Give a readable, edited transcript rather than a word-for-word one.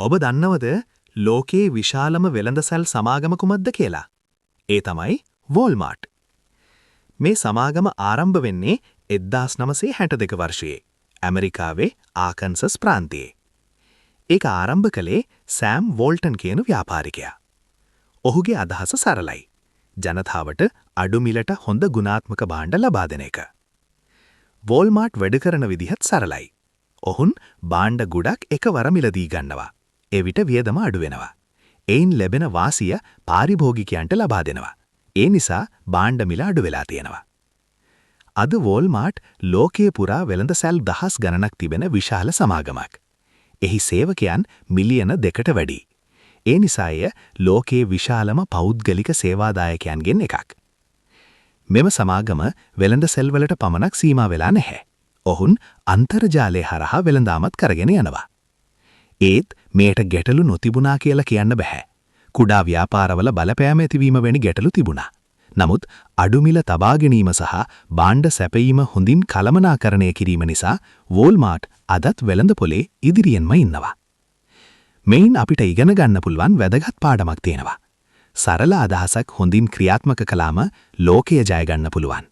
ඔබ දන්නවද ලෝකයේ විශාලම වෙළඳසැල් සමාගම කුමක්ද කියලා? ඒ තමයි වෝල්මාර්ට්. මේ සමාගම ආරම්භ වෙන්නේ 1962 වර්ෂයේ ඇමරිකාවේ ආකන්සස් ප්‍රාන්තයේ. ඒක ආරම්භ කළේ සෑම් වෝල්ටන් කියන ව්‍යාපාරිකයා. ඔහුගේ අදහස සරලයි. ජනතාවට අඩු මිලට හොඳ ගුණාත්මක භාණ්ඩ ලබා දෙන එක. වෝල්මාර්ට් වැඩ කරන විදිහත් සරලයි. ඔහුන් භාණ්ඩ ගොඩක් එකවර මිලදී ගන්නවා. එවිට වියදම අඩු වෙනවා. එයින් ලැබෙන වාසිය පාරිභෝගිකයන්ට ලබා දෙනවා. ඒ නිසා භාණ්ඩ මිල අඩු වෙලා තියෙනවා. අද වෝල්මාර්ට් ලෝකයේ පුරා වෙළඳසැල් දහස් ගණනක් තිබෙන විශාල සමාගමක්. එහි සේවකයන් මිලියන 2කට වැඩි. ඒ නිසා එය ලෝකයේ විශාලම පෞද්ගලික සේවාදායකයන්ගෙන් එකක්. මෙම සමාගම වෙළඳසැල් වලට පමණක් සීමා වෙලා නැහැ. ඔහුන් අන්තර්ජාලය හරහා වෙළඳාමත් කරගෙන යනවා. ඒත් මේට ගැටලු නොතිබුණා කියලා කියන්න බෑ. කුඩා ව්‍යාපාරවල බලපෑම ඇතිවීම වැනි ගැටලු තිබුණා. නමුත් අඩු මිල තබා ගැනීම සහ භාණ්ඩ සැපයීම හොඳින් කළමනාකරණය කිරීම නිසා වෝල්මාර්ට් අදත් වෙළඳපොලේ ඉදිරියෙන්ම ඉන්නවා. මෙයින් අපිට ඉගෙන ගන්න පුළුවන් වැදගත් පාඩමක් තියෙනවා. සරල අදහසක් හොඳින් ක්‍රියාත්මක කළාම ලෝකය ජය ගන්න පුළුවන්.